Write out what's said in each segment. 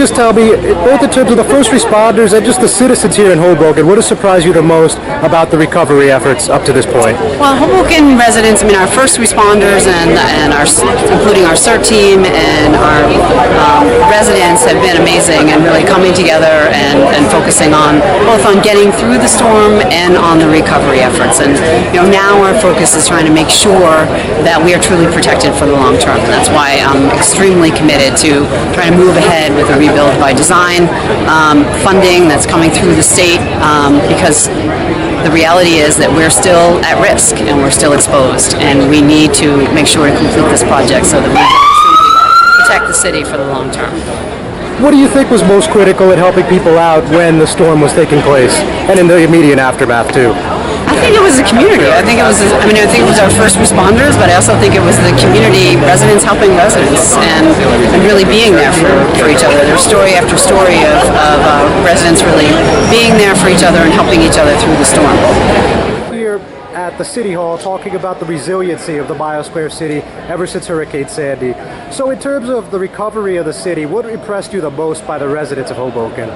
just tell me, both in terms of the first responders and just the citizens here in Hoboken, what has surprised you the most about the recovery efforts up to this point? Well, Hoboken residents, I mean, our first responders and our, including our CERT team and our residents have been amazing and really coming together and focusing on both on getting through the storm and on the recovery efforts. And now our focus is trying to make sure that we are truly protected for the long term. And that's why I'm extremely committed to trying to move ahead with a rebuild by design funding that's coming through the state because the reality is that we're still at risk and we're still exposed, and we need to make sure to complete this project so that we can protect the city for the long term. What do you think was most critical in helping people out when the storm was taking place, and in the immediate aftermath too? I think it was the community. I think it was our first responders, but I also think it was the community, residents helping residents and really being there for each other. There's story after story of residents really being there for each other and helping each other through the storm. Here at the City Hall talking about the resiliency of the Biosphere City ever since Hurricane Sandy. So in terms of the recovery of the city, what impressed you the most by the residents of Hoboken?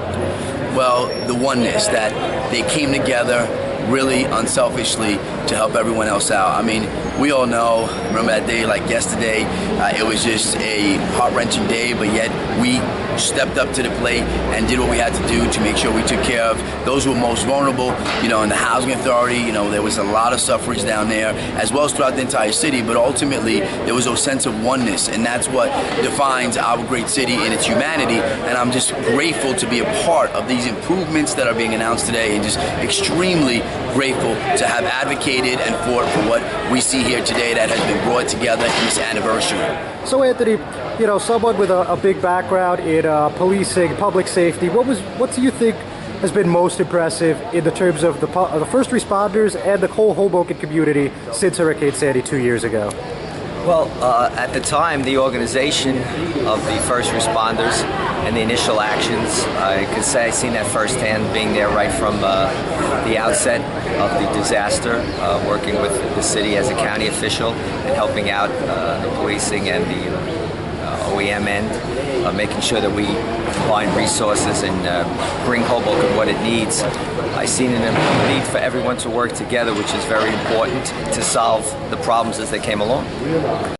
Well, the oneness, that they came together really unselfishly to help everyone else out. I mean, we all know, remember that day like yesterday, it was just a heart-wrenching day, but yet we stepped up to the plate and did what we had to do to make sure we took care of those who were most vulnerable, in the housing authority. There was a lot of suffrage down there, as well as throughout the entire city, but ultimately there was a sense of oneness, and that's what defines our great city in its humanity. And I'm just grateful to be a part of these improvements that are being announced today, and just extremely grateful to have advocated and fought for what we see here today that has been brought together in this anniversary. So Anthony, someone with a big background in policing, public safety, what do you think has been most impressive in the terms of the first responders and the whole Hoboken community since Hurricane Sandy 2 years ago? Well, at the time, the organization of the first responders and the initial actions, I could say I've seen that firsthand, being there right from the outset of the disaster, working with the city as a county official and helping out the policing and the OEM end, making sure that we combine resources and bring Hoboken what it needs. I've seen a need for everyone to work together, which is very important to solve the problems as they came along.